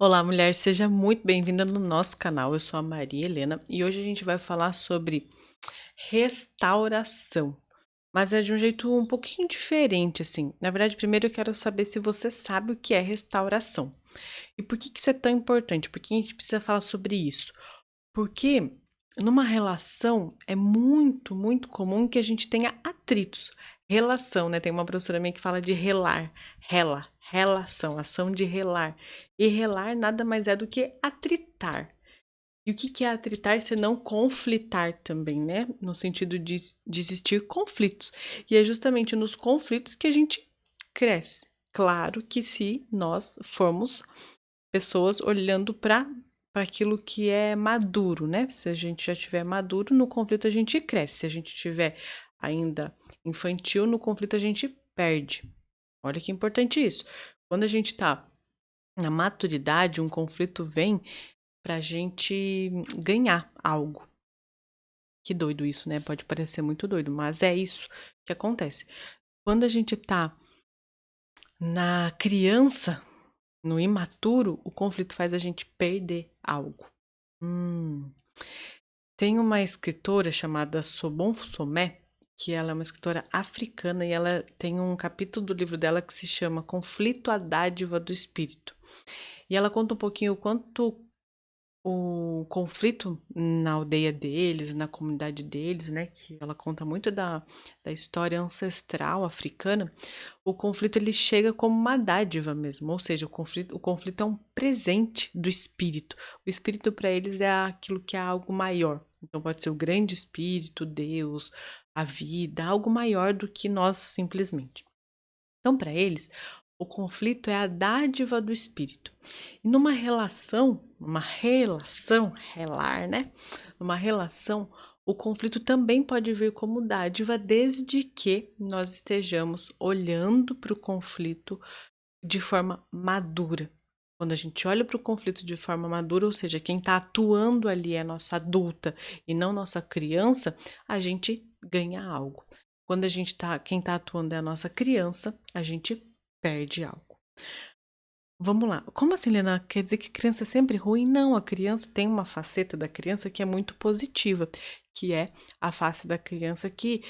Olá, mulher, seja muito bem-vinda no nosso canal. Eu sou a Maria Helena e hoje a gente vai falar sobre restauração, mas é de um jeito um pouquinho diferente, assim. Na verdade, primeiro eu quero saber se você sabe o que é restauração e por que que isso é tão importante, por que a gente precisa falar sobre isso. Porque numa relação é muito comum que a gente tenha atritos. Relação, né? Tem uma professora minha que fala de relar, relação, ação de relar. E relar nada mais é do que atritar. E o que que é atritar se não conflitar também, né? No sentido de existir conflitos. E é justamente nos conflitos que a gente cresce. Claro que se nós formos pessoas olhando para aquilo que é maduro, né. Se a gente já tiver maduro, no conflito a gente cresce, se a gente tiver ainda infantil, no conflito a gente perde. Olha que importante isso. Quando a gente tá na maturidade, um conflito vem pra gente ganhar algo. Que doido isso, né, pode parecer muito doido, mas é isso que acontece. Quando a gente tá na criança, no imaturo, o conflito faz a gente perder algo. Hum. Tem uma escritora chamada Sobon Somé, que ela é uma escritora africana e ela tem um capítulo do livro dela que se chama Conflito à Dádiva do Espírito. E ela conta um pouquinho o quanto o conflito na aldeia deles, na comunidade deles, né, que ela conta muito da história ancestral africana, o conflito ele chega como uma dádiva mesmo, ou seja, o conflito é um presente do espírito. O espírito para eles é aquilo que é algo maior. Então pode ser o grande espírito, Deus, a vida, algo maior do que nós simplesmente. Então, para eles, o conflito é a dádiva do espírito. E numa relação, relar, né? Numa relação, o conflito também pode vir como dádiva, desde que nós estejamos olhando para o conflito de forma madura. Quando a gente olha para o conflito de forma madura, ou seja, quem está atuando ali é nossa adulta e não nossa criança, a gente ganha algo. Quando quem está atuando é a nossa criança, a gente perde algo. Vamos lá. Como assim, Lena? Quer dizer que criança é sempre ruim? Não, a criança tem uma faceta da criança que é muito positiva, que é a face da criança que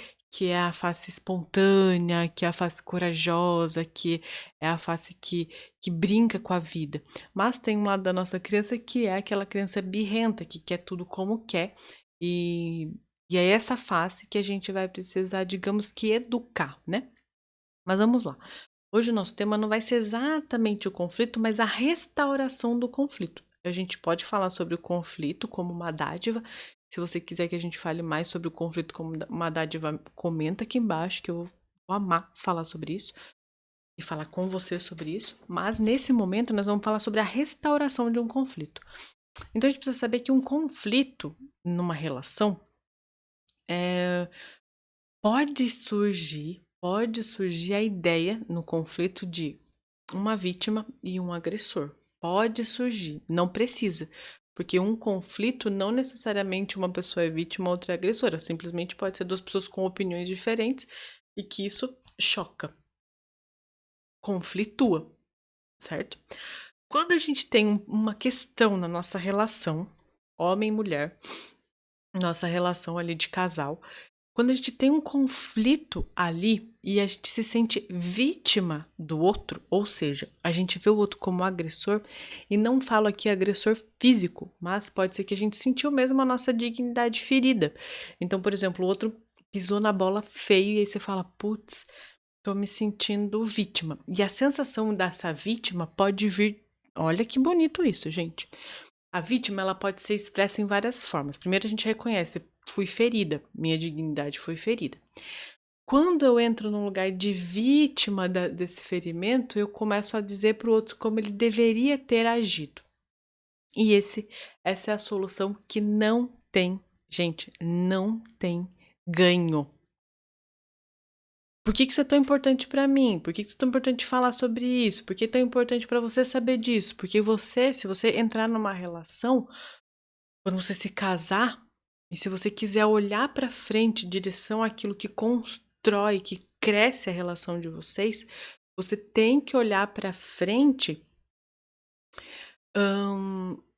é a face espontânea, que é a face corajosa, que é a face que brinca com a vida. Mas tem um lado da nossa criança que é aquela criança birrenta, que quer tudo como quer, e, e é essa face que a gente vai precisar, digamos que, educar, né? Mas vamos lá. Hoje o nosso tema não vai ser exatamente o conflito, mas a restauração do conflito. A gente pode falar sobre o conflito como uma dádiva. Se você quiser que a gente fale mais sobre o conflito como uma dádiva, comenta aqui embaixo que eu vou amar falar sobre isso e falar com você sobre isso. Mas nesse momento nós vamos falar sobre a restauração de um conflito. Então a gente precisa saber que um conflito numa relação é, pode surgir a ideia no conflito de uma vítima e um agressor. Pode surgir, não precisa. Porque um conflito não necessariamente uma pessoa é vítima, outra é agressora. Simplesmente pode ser duas pessoas com opiniões diferentes e que isso choca, conflitua, certo? Quando a gente tem uma questão na nossa relação, homem e mulher, nossa relação ali de casal, quando a gente tem um conflito ali e a gente se sente vítima do outro, ou seja, a gente vê o outro como agressor, e não falo aqui agressor físico, mas pode ser que a gente sentiu mesmo a nossa dignidade ferida. Então, por exemplo, o outro pisou na bola feio e aí você fala, putz, tô me sentindo vítima. E a sensação dessa vítima pode vir. Olha que bonito isso, gente. A vítima, ela pode ser expressa em várias formas. Primeiro, a gente reconhece, fui ferida, minha dignidade foi ferida. Quando eu entro num lugar de vítima desse ferimento, eu começo a dizer para o outro como ele deveria ter agido. E essa é a solução que não tem, gente, não tem ganho. Por que que isso é tão importante para mim? Por que que isso é tão importante falar sobre isso? Por que é tão importante para você saber disso? Porque você, se você entrar numa relação, quando você se casar, e se você quiser olhar para frente em direção àquilo que constrói, que cresce a relação de vocês, você tem que olhar para frente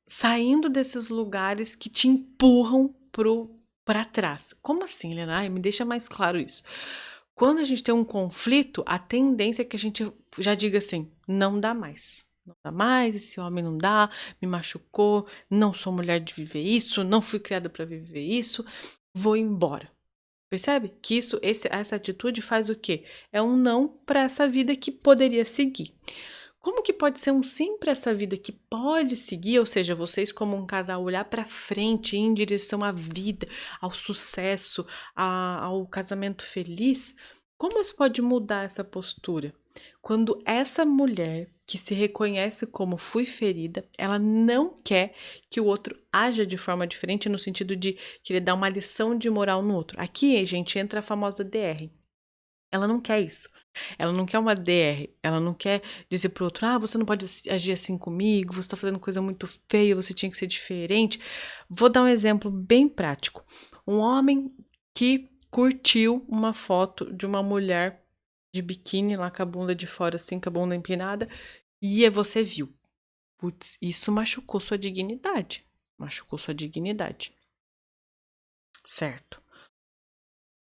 saindo desses lugares que te empurram para trás. Como assim, Helena? Ai, me deixa mais claro isso. Quando a gente tem um conflito, a tendência é que a gente já diga assim: não dá mais. Não dá mais, esse homem não dá, me machucou, não sou mulher de viver isso, não fui criada para viver isso, vou embora. Percebe? Que essa atitude faz o quê? É um não para essa vida que poderia seguir. Como que pode ser um sim para essa vida que pode seguir, ou seja, vocês como um casal olhar para frente, ir em direção à vida, ao sucesso, ao casamento feliz? Como isso pode mudar essa postura? Quando essa mulher que se reconhece como fui ferida, ela não quer que o outro haja de forma diferente no sentido de querer dar uma lição de moral no outro. Aqui, gente, entra a famosa DR. Ela não quer isso. Ela não quer uma DR, ela não quer dizer pro outro: ah, você não pode agir assim comigo, você tá fazendo coisa muito feia, você tinha que ser diferente. Vou dar um exemplo bem prático. Um homem que curtiu uma foto de uma mulher de biquíni lá com a bunda de fora, assim, com a bunda empinada, e você viu. Putz, isso machucou sua dignidade. Machucou sua dignidade. Certo.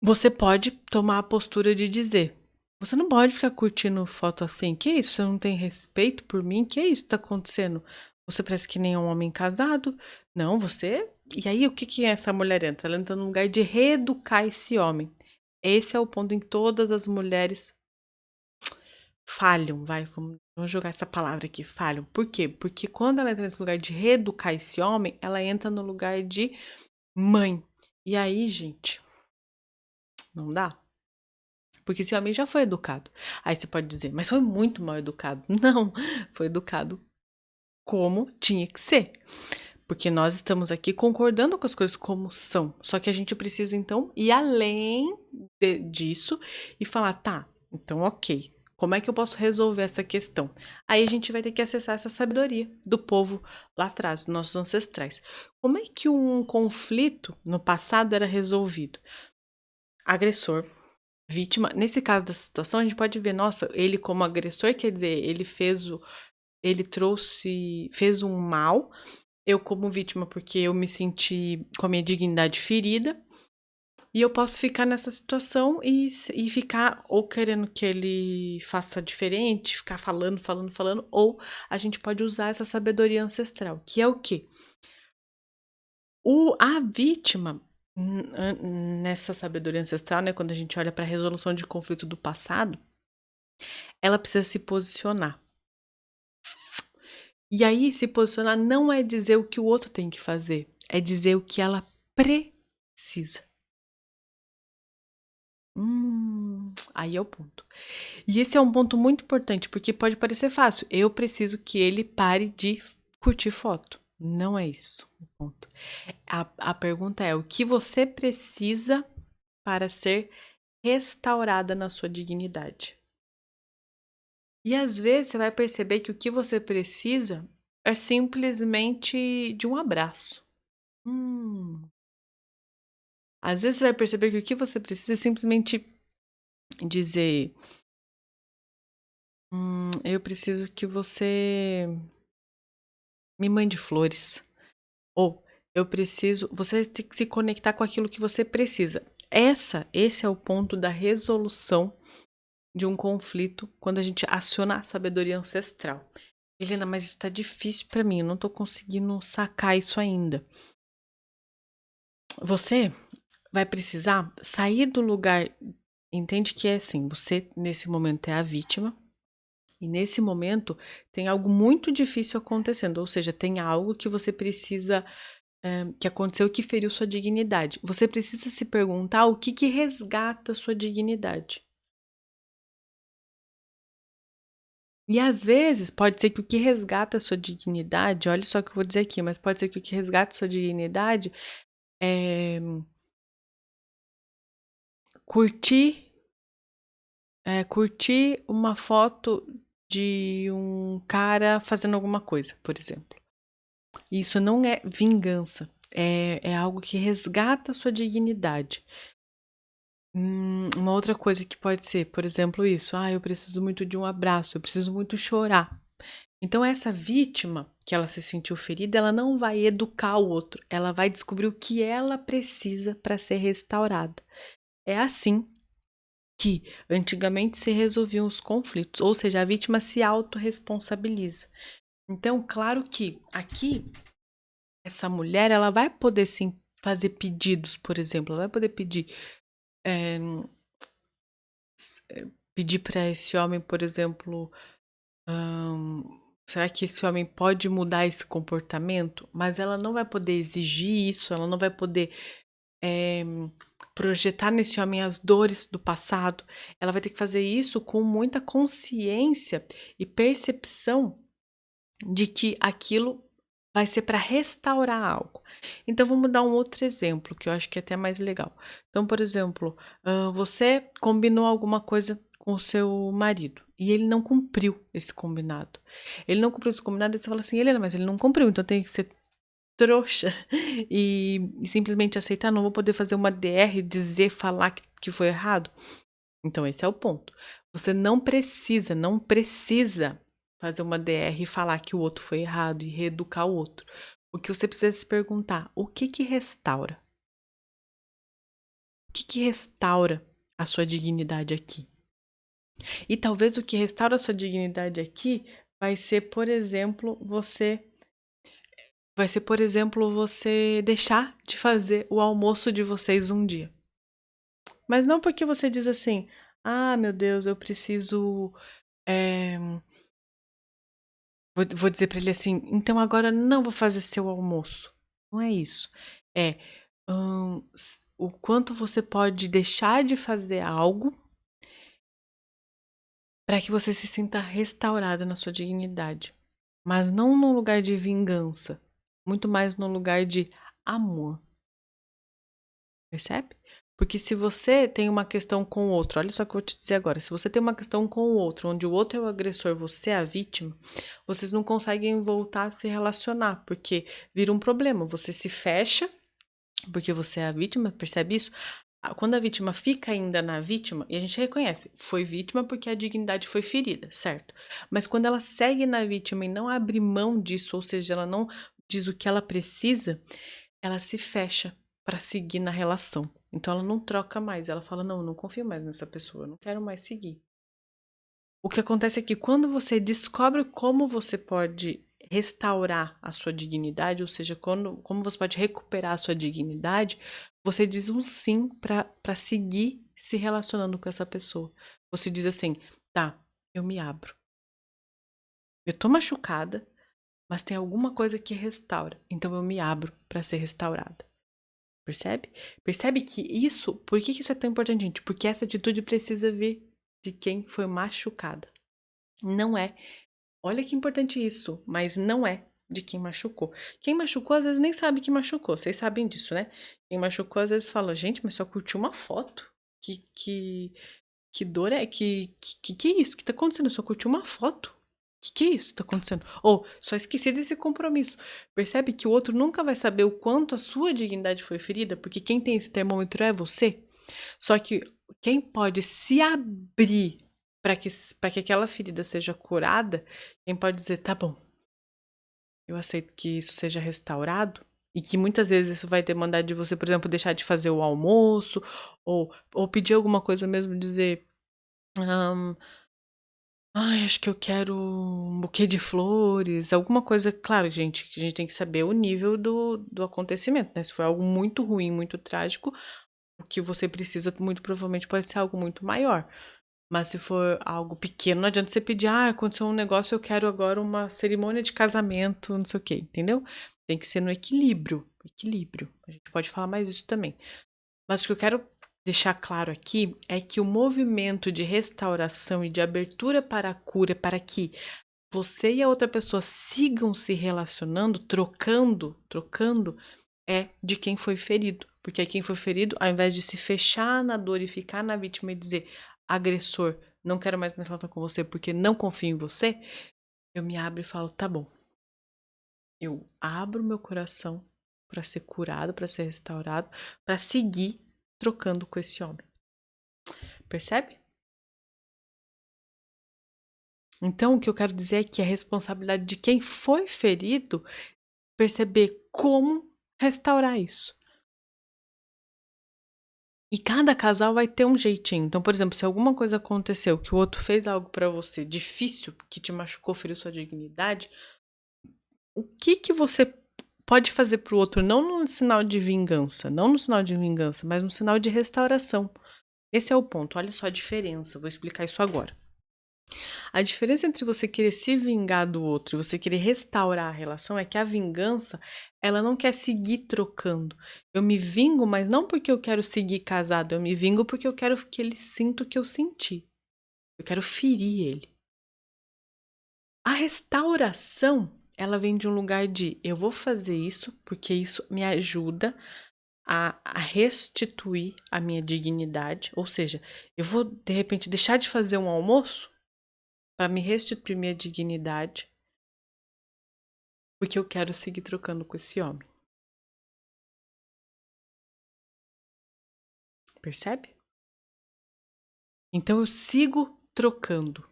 Você pode tomar a postura de dizer: você não pode ficar curtindo foto assim. Que isso? Você não tem respeito por mim? Que isso que tá acontecendo? Você parece que nem um homem casado. Não, você. E aí, o que que essa mulher entra? Ela entra no lugar de reeducar esse homem. Esse é o ponto em que todas as mulheres falham, vai, vamos jogar essa palavra aqui, falham. Por quê? Porque quando ela entra nesse lugar de reeducar esse homem, ela entra no lugar de mãe. E aí, gente, não dá. Porque esse homem já foi educado. Aí você pode dizer, mas foi muito mal educado. Não, foi educado como tinha que ser. Porque nós estamos aqui concordando com as coisas como são. Só que a gente precisa, então, ir além disso e falar, tá, então ok. Como é que eu posso resolver essa questão? Aí a gente vai ter que acessar essa sabedoria do povo lá atrás, dos nossos ancestrais. Como é que um conflito no passado era resolvido? Agressor, vítima. Nesse caso da situação, a gente pode ver, nossa, ele como agressor, quer dizer, fez um mal. Eu como vítima, porque eu me senti com a minha dignidade ferida. E eu posso ficar nessa situação e ficar ou querendo que ele faça diferente, ficar falando, falando, falando, ou a gente pode usar essa sabedoria ancestral, que é o quê? A vítima, nessa sabedoria ancestral, né, quando a gente olha para a resolução de conflito do passado, ela precisa se posicionar. E aí, se posicionar não é dizer o que o outro tem que fazer, é dizer o que ela precisa. Aí é o ponto. E esse é um ponto muito importante, porque pode parecer fácil. Eu preciso que ele pare de curtir foto. Não é isso o ponto. A pergunta é: o que você precisa para ser restaurada na sua dignidade? E às vezes você vai perceber que o que você precisa é simplesmente de um abraço. Hum. Às vezes você vai perceber que o que você precisa é simplesmente dizer: eu preciso que você me mande flores. Ou eu preciso. Você tem que se conectar com aquilo que você precisa. Esse é o ponto da resolução de um conflito quando a gente aciona a sabedoria ancestral. Helena, mas isso tá difícil para mim, eu não tô conseguindo sacar isso ainda. Você vai precisar sair do lugar. Entende que é assim, você nesse momento é a vítima. E nesse momento tem algo muito difícil acontecendo, ou seja, tem algo que você precisa, que aconteceu que feriu sua dignidade. Você precisa se perguntar o que resgata sua dignidade. E às vezes pode ser que o que resgata sua dignidade, olha só o que eu vou dizer aqui, mas pode ser que o que resgata sua dignidade é curtir, curtir uma foto de um cara fazendo alguma coisa, por exemplo. Isso não é vingança, é algo que resgata a sua dignidade. Uma outra coisa que pode ser, por exemplo, isso: "Ah, eu preciso muito de um abraço, eu preciso muito chorar". Então essa vítima, que ela se sentiu ferida, ela não vai educar o outro, ela vai descobrir o que ela precisa para ser restaurada. É assim que antigamente se resolviam os conflitos, ou seja, a vítima se autorresponsabiliza. Então, claro que aqui essa mulher, ela vai poder sim fazer pedidos, por exemplo, ela vai poder pedir, eh, pedir para esse homem, por exemplo, hã, será que esse homem pode mudar esse comportamento? Mas ela não vai poder exigir isso, ela não vai poder, eh, projetar nesse homem as dores do passado. Ela vai ter que fazer isso com muita consciência e percepção de que aquilo vai ser para restaurar algo. Então vamos dar um outro exemplo, que eu acho que é até mais legal. Então, por exemplo, você combinou alguma coisa com o seu marido e ele não cumpriu esse combinado. Ele não cumpriu esse combinado e você fala assim: "Helena, mas ele não cumpriu, então tem que ser trouxa e simplesmente aceitar, não vou poder fazer uma DR, dizer, falar que foi errado". Então esse é o ponto. Você não precisa fazer uma DR e falar que o outro foi errado e reeducar o outro. O que você precisa se perguntar: o que que restaura? O que que restaura a sua dignidade aqui? E talvez o que restaura a sua dignidade aqui vai ser, por exemplo, você deixar de fazer o almoço de vocês um dia. Mas não porque você diz assim: "Ah, meu Deus, eu preciso, eh" vou dizer pra ele assim: "Então agora não vou fazer seu almoço". Não é isso. É, o quanto você pode deixar de fazer algo para que você se sinta restaurada na sua dignidade, mas não num lugar de vingança, muito mais no lugar de amor, percebe? Porque se você tem uma questão com o outro, olha só o que eu vou te dizer agora, se você tem uma questão com o outro, onde o outro é o agressor, você é a vítima, vocês não conseguem voltar a se relacionar, porque vira um problema, você se fecha, porque você é a vítima, percebe isso? Quando a vítima fica ainda na vítima, e a gente reconhece, foi vítima porque a dignidade foi ferida, certo? Mas quando ela segue na vítima e não abre mão disso, ou seja, ela não diz o que ela precisa, ela se fecha para seguir na relação. Então ela não troca mais, ela fala: "Não, eu não confio mais nessa pessoa, eu não quero mais seguir". O que acontece é que quando você descobre como você pode restaurar a sua dignidade, ou seja, como você pode recuperar a sua dignidade, você diz um sim para seguir se relacionando com essa pessoa. Você diz assim: "Tá, eu me abro. Eu tô machucada, mas tem alguma coisa que restaura, então eu me abro para ser restaurada". Percebe? Percebe que isso, por que que isso é tão importante, gente? Porque essa atitude precisa vir de quem foi machucada. Não é, olha que importante isso, mas não é de quem machucou. Quem machucou às vezes nem sabe que machucou, vocês sabem disso, né? Quem machucou às vezes fala: "Gente, mas só curtiu uma foto. Que dor é? Que é isso? Que tá acontecendo? Eu só curti uma foto. Que é isso que tá acontecendo? Ou só esqueci desse compromisso". Percebe que o outro nunca vai saber o quanto a sua dignidade foi ferida, porque quem tem esse termômetro é você. Só que quem pode se abrir para que aquela ferida seja curada, quem pode dizer: "Tá bom, eu aceito que isso seja restaurado", e que muitas vezes isso vai demandar de você, por exemplo, deixar de fazer o almoço, ou pedir alguma coisa mesmo, dizer: hã "Ai, acho que eu quero um buquê de flores", alguma coisa, claro, gente, que a gente tem que saber o nível do acontecimento, né, se foi algo muito ruim, muito trágico, o que você precisa muito provavelmente pode ser algo muito maior. Mas se for algo pequeno, não adianta você pedir: "Ah, aconteceu um negócio, eu quero agora uma cerimônia de casamento, não sei o quê", entendeu? Tem que ser no equilíbrio, equilíbrio. A gente pode falar mais isso também. Mas o que eu quero deixar claro aqui é que o movimento de restauração e de abertura para a cura, para que você e a outra pessoa sigam se relacionando, trocando, é de quem foi ferido. Porque quem foi ferido, ao invés de se fechar na dor e ficar na vítima e dizer: "Agressor, não quero mais me relacionar com você porque não confio em você", eu me abro e falo: "Tá bom, eu abro meu coração para ser curado, para ser restaurado, para seguir trocando com esse homem". Percebe? Então, o que eu quero dizer é que é responsabilidade de quem foi ferido perceber como restaurar isso. E cada casal vai ter um jeitinho. Então, por exemplo, se alguma coisa aconteceu, que o outro fez algo pra você difícil, que te machucou, feriu sua dignidade, o que que você pode fazer pro outro, não no sinal de vingança, não no sinal de vingança, mas no sinal de restauração. Esse é o ponto. Olha só a diferença. Vou explicar isso agora. A diferença entre você querer se vingar do outro e você querer restaurar a relação é que a vingança, ela não quer seguir trocando. Eu me vingo, mas não porque eu quero seguir casado, eu me vingo porque eu quero que ele sinta o que eu senti. Eu quero ferir ele. A restauração, ela vem de um lugar de eu vou fazer isso porque isso me ajuda a restituir a minha dignidade. Ou seja, eu vou de repente deixar de fazer um almoço para me restituir minha dignidade, porque eu quero seguir trocando com esse homem. Percebe? Então eu sigo trocando.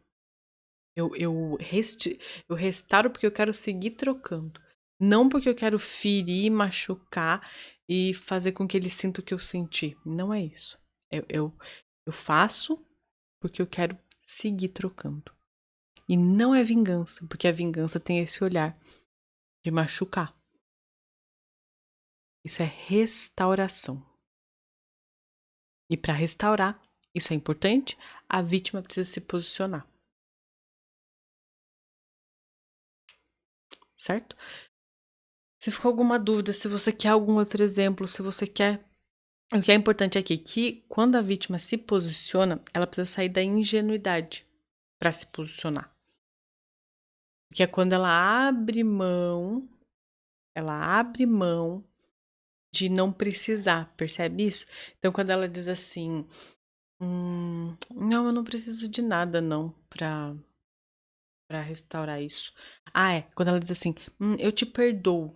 Eu, eu, resti eu restauro porque eu quero seguir trocando. Não porque eu quero ferir, machucar e fazer com que ele sinta o que eu senti. Não é isso. Eu faço porque eu quero seguir trocando. E não é vingança, porque a vingança tem esse olhar de machucar. Isso é restauração. E para restaurar, isso é importante, a vítima precisa se posicionar. Certo? Se ficou alguma dúvida, se você quer algum outro exemplo, se você quer. O que é importante aqui é que quando a vítima se posiciona, ela precisa sair da ingenuidade para se posicionar. Porque é quando ela abre mão de não precisar, percebe isso? Então, quando ela diz assim, não, eu não preciso de nada, não, pra restaurar isso. Ah, é, quando ela diz assim, eu te perdoo,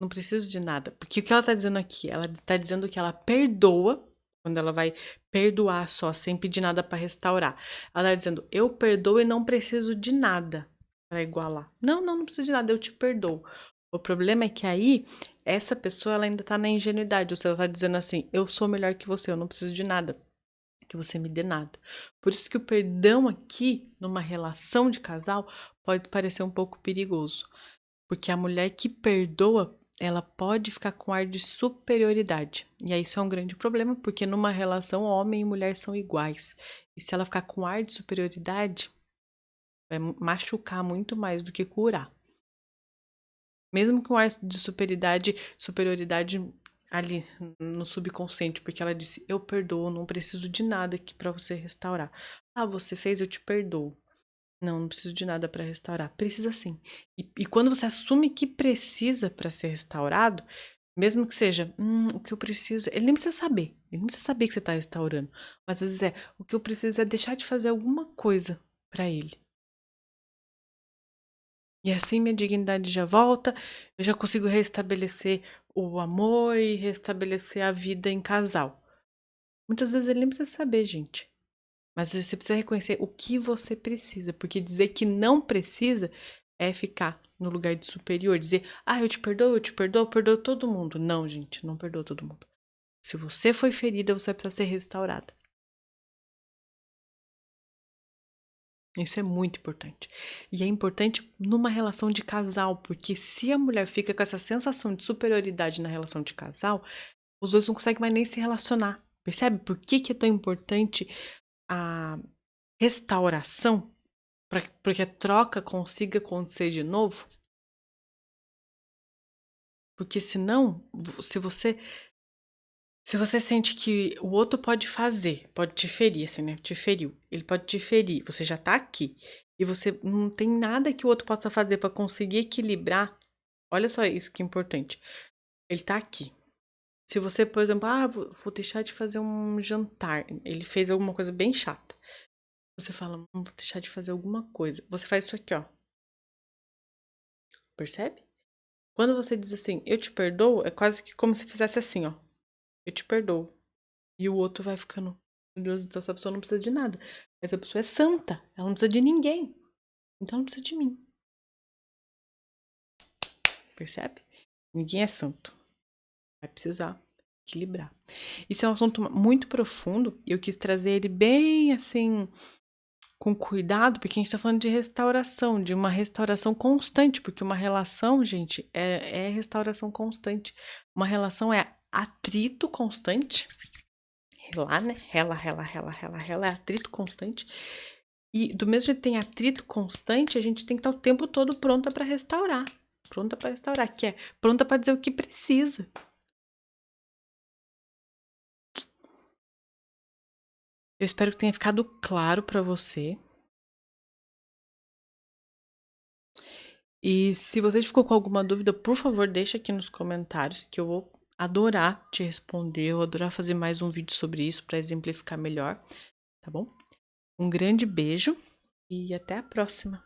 não preciso de nada. Porque o que ela tá dizendo aqui? Ela tá dizendo que ela perdoa, quando ela vai perdoar só, sem pedir nada pra restaurar. Ela tá dizendo, eu perdoo e não preciso de nada pra igualar. Não, não preciso de nada, eu te perdoo. O problema é que aí, essa pessoa, ela ainda tá na ingenuidade. Ou seja, ela tá dizendo assim, eu sou melhor que você, eu não preciso de nada. Que você me dê nada. Por isso que o perdão aqui, numa relação de casal, pode parecer um pouco perigoso. Porque a mulher que perdoa, ela pode ficar com ar de superioridade. E aí isso é um grande problema, porque numa relação, homem e mulher são iguais. E se ela ficar com ar de superioridade, vai machucar muito mais do que curar. Mesmo com ar de superioridade ali no subconsciente, porque ela disse: eu perdoo, não preciso de nada aqui para você restaurar. Ah, você fez, eu te perdoo. Não, não preciso de nada para restaurar. Precisa sim. E quando você assume que precisa para ser restaurado, mesmo que seja, o que eu preciso. Ele nem precisa saber. Ele não precisa saber que você está restaurando. Mas às vezes o que eu preciso é deixar de fazer alguma coisa para ele. E assim minha dignidade já volta, eu já consigo restabelecer o amor e restabelecer a vida em casal. Muitas vezes ele nem precisa saber, gente. Mas você precisa reconhecer o que você precisa, porque dizer que não precisa é ficar no lugar de superior, dizer, eu te perdoo, eu perdoo todo mundo. Não, gente, não perdoa todo mundo. Se você foi ferida, você precisa ser restaurada. Isso é muito importante. E é importante numa relação de casal, porque se a mulher fica com essa sensação de superioridade na relação de casal, os dois não conseguem mais nem se relacionar. Percebe por que que é tão importante a restauração para que a troca consiga acontecer de novo? Porque senão, se você sente que o outro pode fazer, pode te ferir, assim, né? Te feriu. Ele pode te ferir. Você já tá aqui. E você não tem nada que o outro possa fazer pra conseguir equilibrar. Olha só isso que é importante. Ele tá aqui. Se você, por exemplo, vou deixar de fazer um jantar. Ele fez alguma coisa bem chata. Você fala, vou deixar de fazer alguma coisa. Você faz isso aqui, ó. Percebe? Quando você diz assim, eu te perdoo, é quase que como se fizesse assim, ó. Eu te perdoo. E o outro vai ficando, meu Deus, essa pessoa não precisa de nada. Essa pessoa é santa, ela não precisa de ninguém. Então não precisa de mim. Percebe? Ninguém é santo. Vai precisar equilibrar. Isso é um assunto muito profundo e eu quis trazer ele bem assim, com cuidado, porque a gente tá falando de restauração, de uma restauração constante, porque uma relação, gente, é restauração constante. Uma relação é atrito constante. Relar, né? Rela, é atrito constante. E do mesmo jeito que tem atrito constante, a gente tem que estar o tempo todo pronta para restaurar. Pronta para restaurar, que é pronta para dizer o que precisa. Eu espero que tenha ficado claro para você. E se você ficou com alguma dúvida, por favor, deixa aqui nos comentários que eu vou adorar te responder, eu vou adorar fazer mais um vídeo sobre isso para exemplificar melhor, tá bom? Um grande beijo e até a próxima.